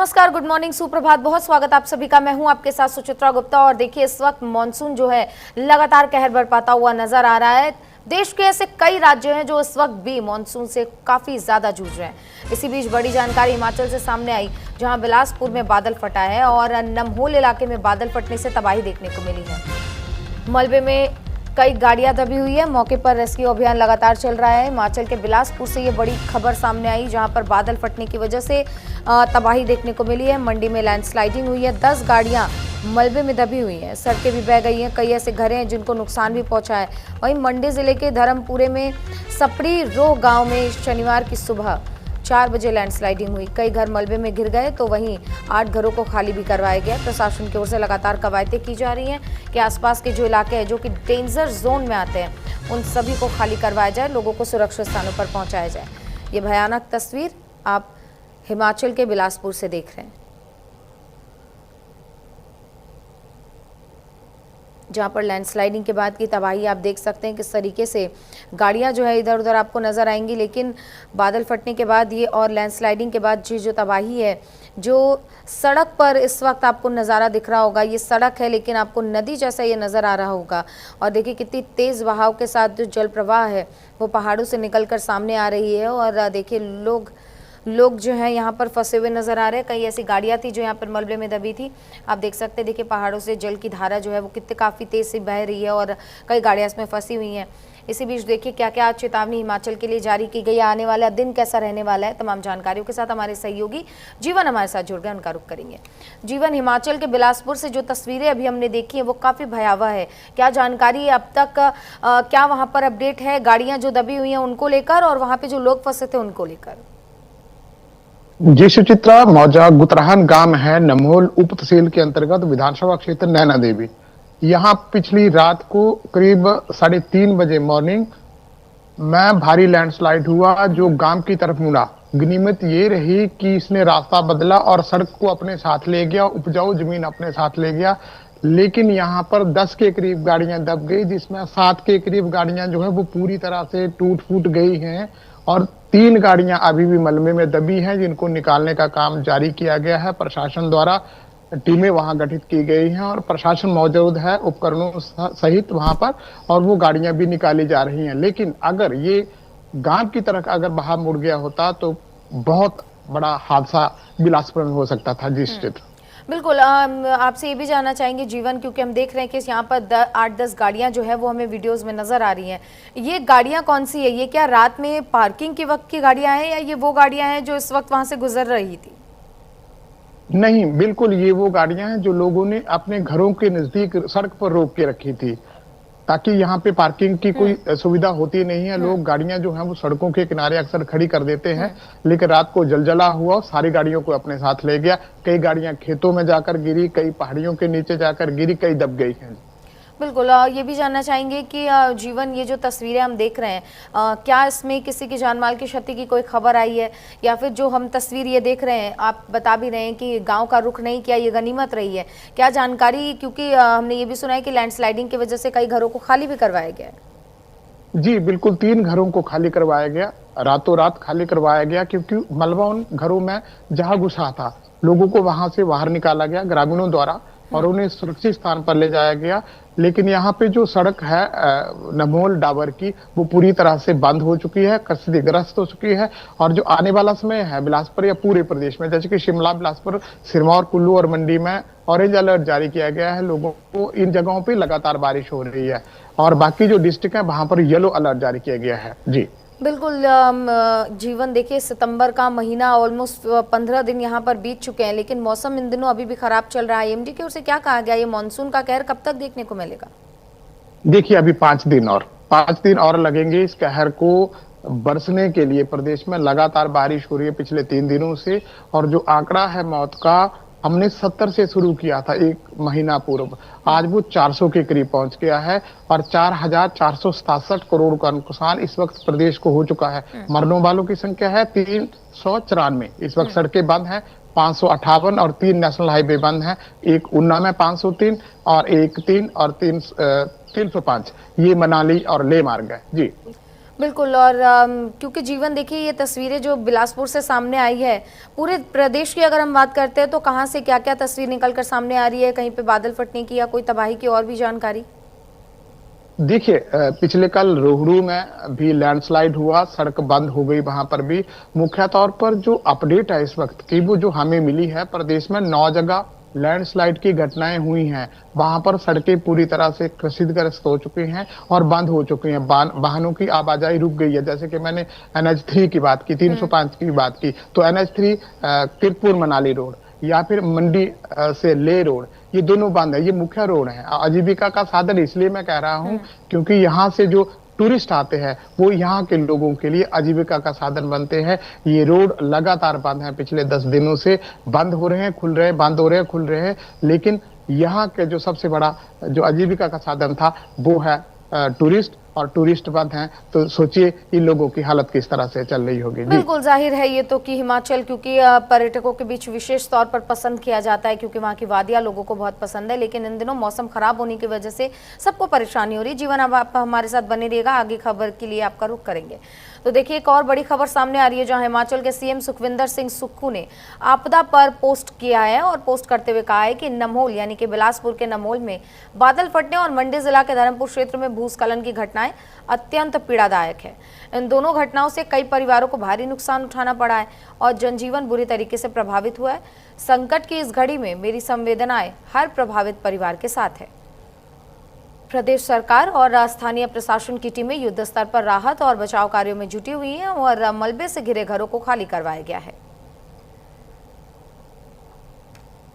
नमस्कार, good morning, सुप्रभात, बहुत स्वागत आप सभी का। मैं हूं आपके साथ सुचित्रा गुप्ता। और देखिए, इस वक्त मॉनसून जो है लगातार कहर बरपाता हुआ नजर आ रहा है। देश के ऐसे कई राज्य हैं जो इस वक्त भी मॉनसून से काफी ज्यादा जूझ रहे हैं। इसी बीच बड़ी जानकारी हिमाचल से सामने आई, जहां बिलासपुर में बादल फटा है और नमहोल इलाके में बादल फटने से तबाही देखने को मिली है। मलबे में कई गाड़ियां दबी हुई है। मौके पर रेस्क्यू अभियान लगातार चल रहा है। हिमाचल के बिलासपुर से ये बड़ी खबर सामने आई, जहां पर बादल फटने की वजह से तबाही देखने को मिली है। मंडी में लैंडस्लाइडिंग हुई है। 10 गाड़ियां मलबे में दबी हुई हैं। सड़कें भी बह गई हैं। कई ऐसे घर हैं जिनको नुकसान भी पहुंचा है। वहीं मंडी जिले के धर्मपुरे में सपड़ी रो गांव में शनिवार की सुबह 4 बजे लैंडस्लाइडिंग हुई। कई घर मलबे में गिर गए तो वहीं 8 घरों को खाली भी करवाया गया। प्रशासन की ओर से लगातार कवायदें की जा रही हैं कि आसपास के जो इलाके हैं जो कि डेंजर जोन में आते हैं, उन सभी को खाली करवाया जाए, लोगों को सुरक्षित स्थानों पर पहुंचाया जाए। ये भयानक तस्वीर आप हिमाचल के बिलासपुर से देख रहे हैं, जहां पर लैंडस्लाइडिंग के बाद की तबाही आप देख सकते हैं। किस तरीके से गाड़ियां जो है इधर उधर आपको नजर आएंगी, लेकिन बादल फटने के बाद ये और लैंडस्लाइडिंग के बाद जो तबाही है, जो सड़क पर इस वक्त आपको नज़ारा दिख रहा होगा, ये सड़क है लेकिन आपको नदी जैसा ये नज़र आ रहा होगा। और देखिए कितनी तेज़ बहाव के साथ जो जल प्रवाह है वो पहाड़ों से निकलकर सामने आ रही है। और देखिए लोग जो हैं यहाँ पर फंसे हुए नजर आ रहे हैं। कई ऐसी गाड़ियाँ थी जो यहाँ पर मलबे में दबी थी। आप देख सकते हैं, देखिए पहाड़ों से जल की धारा जो है वो कितने काफ़ी तेज़ से बह रही है और कई गाड़ियाँ इसमें फंसी हुई हैं। इसी बीच देखिए क्या क्या चेतावनी हिमाचल के लिए जारी की गई है, आने वाला दिन कैसा रहने वाला है। तमाम जानकारियों के साथ हमारे सहयोगी जीवन हमारे साथ जुड़ गए, उनका रुख करेंगे। जीवन, हिमाचल के बिलासपुर से जो तस्वीरें अभी हमने देखी हैं वो काफ़ी भयावह है। क्या जानकारी अब तक क्या वहाँ पर अपडेट है गाड़ियाँ जो दबी हुई हैं उनको लेकर और वहाँ पर जो लोग फंसे थे उनको लेकर? जी सुचित्रा, मौजा गुतराहन गांव है नमहोल उप तहसील के अंतर्गत विधानसभा क्षेत्र नैना देवी। यहाँ पिछली रात को करीब 3:30 बजे मॉर्निंग में भारी लैंडस्लाइड हुआ जो गांव की तरफ मुड़ा। गनीमत ये रही कि इसने रास्ता बदला और सड़क को अपने साथ ले गया, उपजाऊ जमीन अपने साथ ले गया। लेकिन यहाँ पर 10 के करीब गाड़ियां दब गई, जिसमें 7 के करीब गाड़ियां जो है वो पूरी तरह से टूट फूट गई हैं और 3 गाड़ियां अभी भी मलबे में दबी हैं, जिनको निकालने का काम जारी किया गया है। प्रशासन द्वारा टीमें वहां गठित की गई हैं और प्रशासन मौजूद है उपकरणों सहित वहां पर, और वो गाड़ियां भी निकाली जा रही हैं। लेकिन अगर ये गांव की तरफ अगर बहाव मुड़ गया होता तो बहुत बड़ा हादसा बिलासपुर में हो सकता था। जी चित्र, बिल्कुल। आपसे ये भी जानना चाहेंगे जीवन, क्योंकि हम देख रहे हैं कि यहाँ पर 8-10 गाड़ियाँ जो है वो हमें वीडियोस में नज़र आ रही हैं। ये गाड़ियाँ कौन सी है? ये क्या रात में पार्किंग के वक्त की गाड़ियाँ हैं या ये वो गाड़ियाँ हैं जो इस वक्त वहाँ से गुजर रही थी? नहीं, बिल्कुल ये वो गाड़ियां हैं जो लोगों ने अपने घरों के नजदीक सड़क पर रोक के रखी थी, ताकि यहाँ पे पार्किंग की कोई सुविधा होती नहीं है। लोग गाड़ियां जो हैं वो सड़कों के किनारे अक्सर खड़ी कर देते हैं, लेकिन रात को जलजला हुआ और सारी गाड़ियों को अपने साथ ले गया। कई गाड़ियां खेतों में जाकर गिरी, कई पहाड़ियों के नीचे जाकर गिरी, कई दब गई हैं। बिल्कुल। ये भी जानना चाहेंगे कि जीवन, ये जो तस्वीरें हम देख रहे हैं, क्या इसमें किसी की जानमाल की क्षति की कोई खबर आई है, या फिर जो हम तस्वीर ये देख रहे हैं, आप बता भी रहे हैं कि गांव का रुख नहीं किया, ये गनीमत रही है, क्या जानकारी? क्योंकि हमने ये भी सुना है कि लैंडस्लाइडिंग की वजह से कई घरों को खाली भी करवाया गया है। जी बिल्कुल, 3 घरों को खाली करवाया गया, रातों रात खाली करवाया गया, क्योंकि मलबा उन घरों में जहां घुसा था, लोगों को वहां से बाहर निकाला गया ग्रामीणों द्वारा और उन्हें सुरक्षित स्थान पर ले जाया गया। लेकिन यहाँ पे जो सड़क है नमहोल डाबर की, वो पूरी तरह से बंद हो चुकी है, क्षतिग्रस्त हो चुकी है। और जो आने वाला समय है बिलासपुर या पूरे प्रदेश में, जैसे कि शिमला, बिलासपुर, सिरमौर, कुल्लू और मंडी में ऑरेंज अलर्ट जारी किया गया है। लोगों को इन जगहों पे लगातार बारिश हो रही है और बाकी जो डिस्ट्रिक्ट है वहां पर येलो अलर्ट जारी किया गया है। जी बिल्कुल। जीवन, देखिए सितंबर का महीना ऑलमोस्ट 15 दिन यहाँ पर बीत चुके हैं, लेकिन मौसम इन दिनों अभी भी खराब चल रहा है। आईएमडी की ओर से क्या कहा गया, ये मानसून का कहर कब तक देखने को मिलेगा? देखिए, अभी 5 दिन और लगेंगे इस कहर को बरसने के लिए। प्रदेश में लगातार बारिश हो रही है पिछले 3 दिनों से, और जो आंकड़ा है मौत का, हमने 70 से शुरू किया था 1 महीना पूर्व, आज वो 400 के करीब पहुंच गया है और 4,467 करोड़ का नुकसान इस वक्त प्रदेश को हो चुका है। मरने वालों की संख्या है 394। इस वक्त सड़कें बंद हैं 558 और 3 नेशनल हाईवे बंद हैं, एक ऊना में 503 और एक 3 और 305। ये मनाली और लेह मार्ग है। जी बिल्कुल। और क्योंकि जीवन देखिए, ये तस्वीरें जो बिलासपुर से सामने आई है, पूरे प्रदेश की अगर हम बात करते हैं तो कहाँ से क्या क्या तस्वीर निकलकर सामने आ रही है, कहीं पे बादल फटने की या कोई तबाही की और भी जानकारी? देखिए, पिछले कल रोहड़ू में भी लैंडस्लाइड हुआ, सड़क बंद हो गई वहां पर भी। मुख्य तौर पर जो अपडेट है इस वक्त की, वो जो हमें मिली है, प्रदेश में 9 जगह लैंडस्लाइड की घटनाएं हुई हैं। वहां पर सड़कें पूरी तरह से क्षतिग्रस्त हो चुकी हैं और बंद हो चुकी हैं। वाहनों की आवाजाही रुक गई है। जैसे कि मैंने NH3 की बात की, 305 की बात की, तो NH3 किरतपुर मनाली रोड या फिर मंडी से ले रोड, ये दोनों बंद है। ये मुख्य रोड है, आजीविका का साधन इसलिए मैं कह रहा हूँ क्योंकि यहाँ से जो टूरिस्ट आते हैं वो यहाँ के लोगों के लिए आजीविका का साधन बनते हैं। ये रोड लगातार बंद है, पिछले 10 दिनों से बंद हो रहे हैं, खुल रहे हैं, बंद हो रहे हैं, खुल रहे हैं। लेकिन यहाँ के जो सबसे बड़ा जो आजीविका का साधन था वो है टूरिस्ट, और टूरिस्ट बंद हैं, तो सोचिए इन लोगों की हालत किस तरह से चल रही होगी। बिल्कुल जाहिर है ये तो कि हिमाचल क्योंकि पर्यटकों के बीच विशेष तौर पर पसंद किया जाता है, क्योंकि वहाँ की वादियाँ लोगों को बहुत पसंद है। लेकिन इन दिनों मौसम खराब होने की वजह से सबको परेशानी हो रही है। जीवन, अब आप हमारे साथ बने रहिएगा, आगे खबर के लिए आपका रुख करेंगे। तो देखिए, एक और बड़ी खबर सामने आ रही है, जहां हिमाचल के सीएम सुखविंदर सिंह सुक्खू ने आपदा पर पोस्ट किया है और पोस्ट करते हुए कहा है कि नमोल यानी कि बिलासपुर के नमोल में बादल फटने और मंडी जिला के धर्मपुर क्षेत्र में भूस्खलन की घटनाएं अत्यंत पीड़ादायक है। इन दोनों घटनाओं से कई परिवारों को भारी नुकसान उठाना पड़ा है और जनजीवन बुरी तरीके से प्रभावित हुआ है। संकट की इस घड़ी में मेरी संवेदनाएं हर प्रभावित परिवार के साथ है। प्रदेश सरकार और स्थानीय प्रशासन की टीमें युद्ध स्तर पर राहत और बचाव कार्यों में जुटी हुई हैं और मलबे से घिरे घरों को खाली करवाया गया है।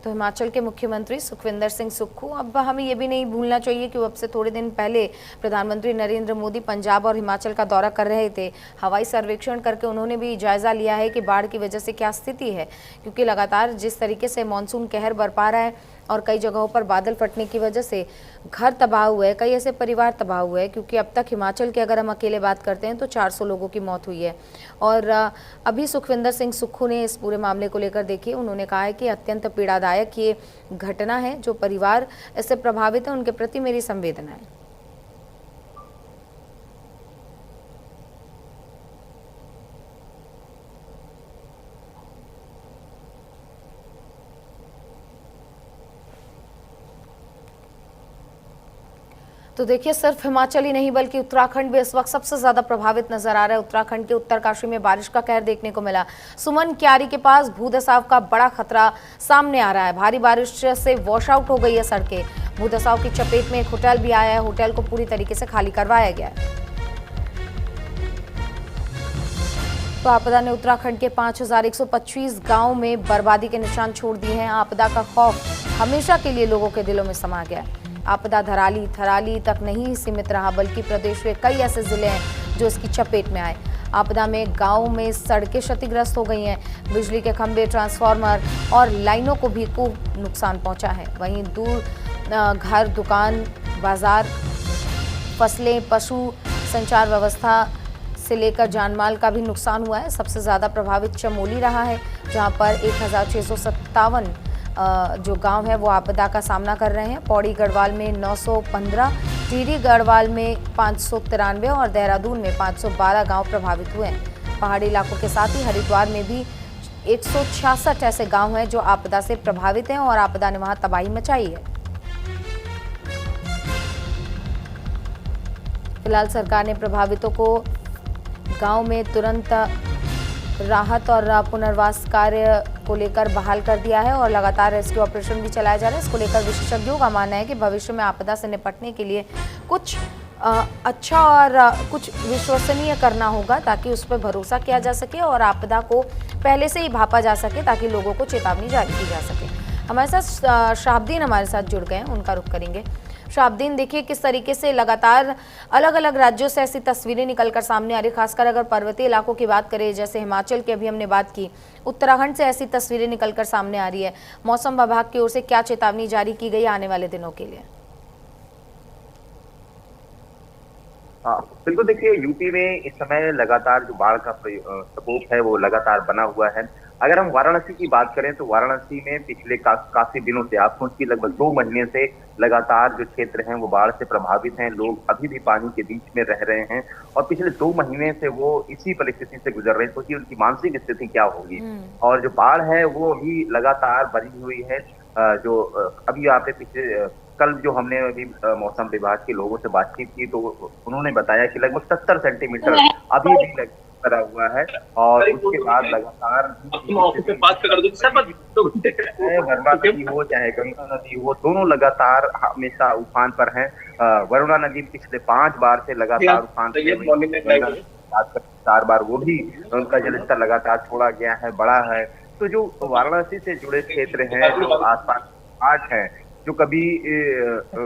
तो हिमाचल के मुख्यमंत्री सुखविंदर सिंह सुक्खू, अब हमें ये भी नहीं भूलना चाहिए कि अब से थोड़े दिन पहले प्रधानमंत्री नरेंद्र मोदी पंजाब और हिमाचल का दौरा कर रहे थे। हवाई सर्वेक्षण करके उन्होंने भी जायजा लिया है कि बाढ़ की वजह से क्या स्थिति है, क्योंकि लगातार जिस तरीके से मानसून कहर बरपा रहा है और कई जगहों पर बादल फटने की वजह से घर तबाह हुए हैं, कई ऐसे परिवार तबाह हुए हैं, क्योंकि अब तक हिमाचल की अगर हम अकेले बात करते हैं तो 400 लोगों की मौत हुई है। और अभी सुखविंदर सिंह सुक्खू ने इस पूरे मामले को लेकर, देखिए, उन्होंने कहा है कि अत्यंत पीड़ादायक ये घटना है। जो परिवार इससे प्रभावित है उनके प्रति मेरी संवेदना है। तो देखिए, सिर्फ हिमाचल ही नहीं बल्कि उत्तराखंड भी इस वक्त सबसे ज्यादा प्रभावित नजर आ रहा है। उत्तराखंड के उत्तरकाशी में बारिश का कहर देखने को मिला। सुमन क्यारी के पास भूदसाव का बड़ा खतरा सामने आ रहा है। भारी बारिश से वॉश आउट हो गई है सड़कें। भूदसाव की चपेट में एक होटल भी आया है। होटल को पूरी तरीके से खाली करवाया गया है। तो आपदा ने उत्तराखंड के 5125 गांव में बर्बादी के निशान छोड़ दिए हैं। आपदा का खौफ हमेशा के लिए लोगों के दिलों में समा गया है। आपदा थराली तक नहीं सीमित रहा, बल्कि प्रदेश के कई ऐसे जिले हैं जो इसकी चपेट में आए। आपदा में गांव में सड़कें क्षतिग्रस्त हो गई हैं। बिजली के खंभे, ट्रांसफार्मर और लाइनों को भी खूब नुकसान पहुंचा है। वहीं दूर घर, दुकान, बाजार, फसलें, पशु संचार व्यवस्था से लेकर जानमाल का भी नुकसान हुआ है। सबसे ज़्यादा प्रभावित चमोली रहा है, जहां पर 1657 जो गांव है वो आपदा का सामना कर रहे हैं। पौड़ी गढ़वाल में 915, टिहरी गढ़वाल में 593 और देहरादून में 512 गांव प्रभावित हुए हैं। पहाड़ी इलाकों के साथ ही हरिद्वार में भी 166 ऐसे गांव हैं जो आपदा से प्रभावित हैं और आपदा ने वहां तबाही मचाई है। फिलहाल सरकार ने प्रभावितों को गांव में तुरंत राहत और पुनर्वास कार्य को लेकर बहाल कर दिया है और लगातार रेस्क्यू ऑपरेशन भी चलाए जा रहे हैं। इसको लेकर विशेषज्ञों का मानना है कि भविष्य में आपदा से निपटने के लिए कुछ अच्छा और कुछ विश्वसनीय करना होगा, ताकि उस पर भरोसा किया जा सके और आपदा को पहले से ही भापा जा सके, ताकि लोगों को चेतावनी जारी की जा सके। हमारे साथ शहाबुद्दीन हमारे साथ जुड़ गए हैं, उनका रुख करेंगे। शहाबुद्दीन, देखिए किस तरीके से लगातार अलग अलग राज्यों से ऐसी तस्वीरें निकलकर सामने आ रही, खासकर अगर पर्वतीय इलाकों की बात करें, जैसे हिमाचल की अभी हमने बात की, उत्तराखंड से ऐसी तस्वीरें निकलकर सामने आ रही है। मौसम विभाग की ओर से क्या चेतावनी जारी की गई आने वाले दिनों के लिए? हाँ बिल्कुल, देखिए यूपी में इस समय लगातार जो बाढ़ का प्रकोप है वो लगातार बना हुआ है। अगर हम वाराणसी की बात करें तो वाराणसी में पिछले काफी दिनों से आप सोचिए लगभग 2 महीने से लगातार जो क्षेत्र हैं वो बाढ़ से प्रभावित हैं। लोग अभी भी पानी के बीच में रह रहे हैं और पिछले 2 महीने से वो इसी परिस्थिति से गुजर रहे हैं। सोचिए उनकी मानसिक स्थिति क्या होगी। और जो बाढ़ है वो अभी लगातार बढ़ी हुई है। अभी आपने पिछले कल जो हमने अभी मौसम विभाग के लोगों से बातचीत की तो उन्होंने बताया कि लगभग 70 सेंटीमीटर अभी भी भरा हुआ है और उसके बाद लगातार वर्मा नदी हो चाहे गंगा नदी हो, दोनों लगातार हमेशा उफान पर हैं। वरुणा नदी पिछले 5 बार से लगातार उफान पर 4 बार वो भी उनका जलस्तर लगातार छोड़ा गया है, बढ़ा है। तो जो वाराणसी से जुड़े क्षेत्र हैं, जो आसपास घाट हैं, जो कभी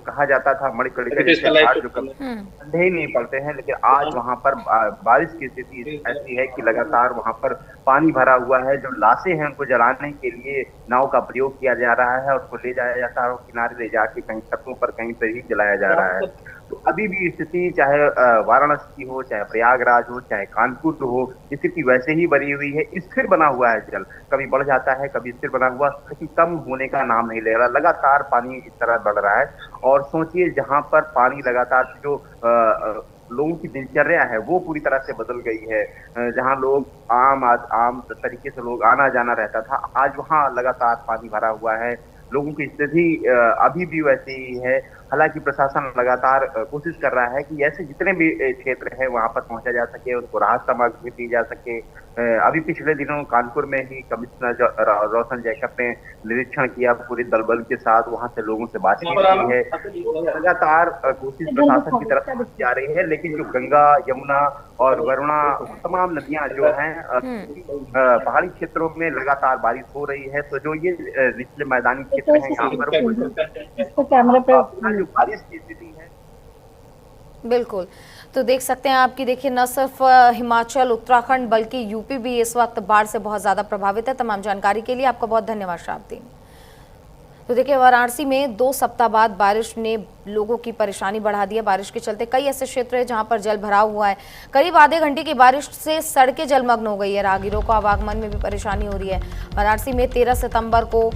कहा जाता था मणिकर्णिका घाट जो कभी ठंडे ही नहीं पड़ते हैं, लेकिन आज वहां पर बारिश की स्थिति ऐसी है कि लगातार वहां पर पानी भरा हुआ है। जो लाशें हैं उनको जलाने के लिए नाव का प्रयोग किया जा रहा है और उसको ले जाया जाता है और किनारे ले जाके कहीं छतों पर कहीं पर ही जलाया जा रहा है। तो अभी भी स्थिति चाहे वाराणसी हो, चाहे प्रयागराज हो, चाहे कानपुर हो, स्थिति वैसे ही बनी हुई है। स्थिर बना हुआ है जल, कभी बढ़ जाता है, कभी स्थिर बना हुआ, कभी कम होने का नाम नहीं ले रहा। लगातार पानी इस तरह बढ़ रहा है और सोचिए जहां पर पानी लगातार जो लोगों की दिनचर्या है वो पूरी तरह से बदल गई है। जहां लोग आम तरीके से लोग आना जाना रहता था, आज वहां लगातार पानी भरा हुआ है। लोगों की स्थिति अभी भी वैसी ही है। हालांकि प्रशासन लगातार कोशिश कर रहा है कि ऐसे जितने भी क्षेत्र है वहां पर पहुंचा जा सके, उनको राहत सामग्री दी जा सके। अभी पिछले दिनों कानपुर में ही कमिश्नर रोशन जैकब ने निरीक्षण किया पूरे दल बल के साथ, वहां से लोगों से बातचीत की है। लगातार कोशिश प्रशासन की तरफ से जा रही है, लेकिन जो गंगा, यमुना और वरुणा तमाम नदियां जो हैं पहाड़ी क्षेत्रों में लगातार बारिश हो रही है। तो जो ये निचले मैदानी क्षेत्र है यहाँ पर जो बारिश की स्थिति है। बिल्कुल, तो देख सकते हैं आपकी देखिए न सिर्फ हिमाचल, उत्तराखंड बल्कि यूपी भी इस वक्त बाढ़ से बहुत ज़्यादा प्रभावित है। तमाम जानकारी के लिए आपका बहुत धन्यवाद श्रावती। तो देखिए वाराणसी में 2 सप्ताह बाद बारिश ने लोगों की परेशानी बढ़ा दी है। बारिश के चलते कई ऐसे क्षेत्र हैं जहां पर जल भराव हुआ है। करीब आधे घंटे की बारिश से सड़कें जलमग्न हो गई है। राहगीरों को आवागमन में भी परेशानी हो रही है। वाराणसी में 13 सितंबर को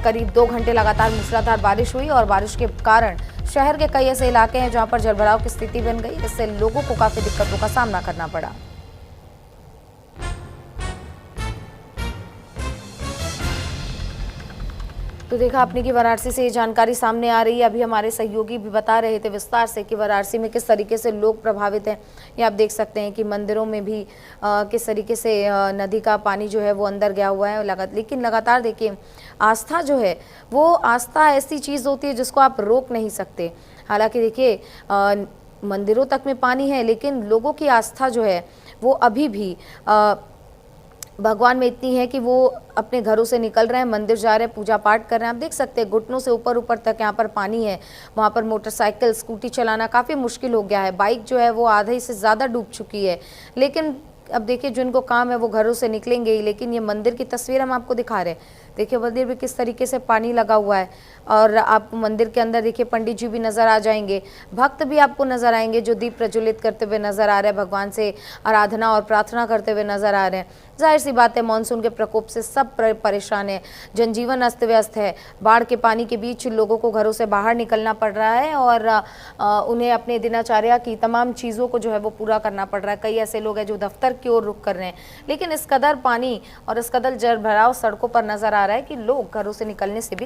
करीब 2 घंटे लगातार मूसलाधार बारिश हुई और बारिश के कारण शहर के कई ऐसे इलाके हैं जहाँ पर जलभराव की स्थिति बन गई, जिससे लोगों को काफ़ी दिक्कतों का सामना करना पड़ा। तो देखा आपने कि वाराणसी से ये जानकारी सामने आ रही है। अभी हमारे सहयोगी भी बता रहे थे विस्तार से कि वाराणसी में किस तरीके से लोग प्रभावित हैं। ये आप देख सकते हैं कि मंदिरों में भी किस तरीके से नदी का पानी जो है वो अंदर गया हुआ है। लेकिन लगातार देखिए आस्था जो है वो आस्था ऐसी चीज़ होती है जिसको आप रोक नहीं सकते। हालांकि देखिए मंदिरों तक में पानी है, लेकिन लोगों की आस्था जो है वो अभी भी भगवान में इतनी है कि वो अपने घरों से निकल रहे हैं, मंदिर जा रहे हैं, पूजा पाठ कर रहे हैं। आप देख सकते हैं घुटनों से ऊपर ऊपर तक यहाँ पर पानी है। वहाँ पर मोटरसाइकिल, स्कूटी चलाना काफ़ी मुश्किल हो गया है। बाइक जो है वो आधे से ज़्यादा डूब चुकी है। लेकिन अब देखिए जिनको काम है वो घरों से निकलेंगे ही। लेकिन ये मंदिर की तस्वीर हम आपको दिखा रहे हैं। देखिए मंदिर में किस तरीके से पानी लगा हुआ है और आप मंदिर के अंदर देखिए पंडित जी भी नज़र आ जाएंगे, भक्त भी आपको नज़र आएंगे जो दीप प्रज्वलित करते हुए नज़र आ रहे हैं, भगवान से आराधना और प्रार्थना करते हुए नज़र आ रहे हैं। जाहिर सी बात है मानसून के प्रकोप से सब परेशान है, जनजीवन अस्त व्यस्त है। बाढ़ के पानी के बीच लोगों को घरों से बाहर निकलना पड़ रहा है और उन्हें अपने दिनचर्या की तमाम चीज़ों को जो है वो पूरा करना पड़ रहा है। कई ऐसे लोग हैं जो दफ्तर की ओर रुख कर रहे हैं, लेकिन इस कदर पानी और इस कदर जल भराव सड़कों पर नज़र आ रहा है कि लोग घरों से निकलने से भी